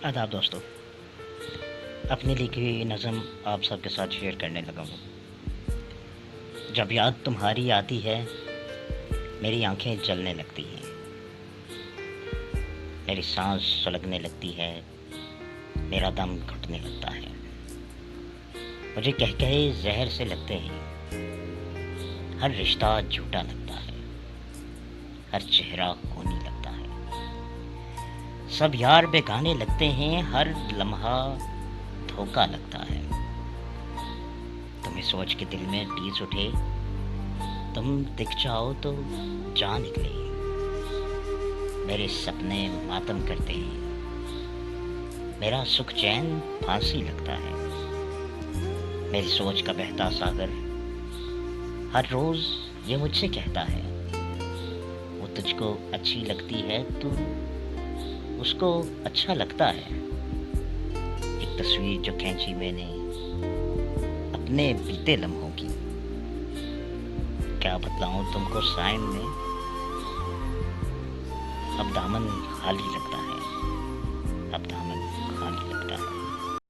आदाब दोस्तों। अपनी लिखी हुई नज़म आप सबके साथ शेयर करने लगा हूँ। जब याद तुम्हारी आती है मेरी आंखें जलने लगती हैं, मेरी सांस सुलगने लगती है, मेरा दम घुटने लगता है। मुझे कह कहे जहर से लगते हैं, हर रिश्ता झूठा लगता है, हर चेहरा खूनी लगता है। सब यार बेगाने लगते हैं, हर लम्हा धोखा लगता है। तुम्हें सोच के दिल में टीस उठे, तुम दिख जाओ तो जान निकले। मेरे सपने मातम करते हैं, मेरा सुख चैन फांसी लगता है। मेरी सोच का बहता सागर हर रोज ये मुझसे कहता है, वो तुझको अच्छी लगती है तो उसको अच्छा लगता है। एक तस्वीर जो खींची मैंने अपने बीते लम्हों की, क्या बतलाऊं तुमको साइम में, अब दामन खाली लगता है, अब दामन खाली लगता है।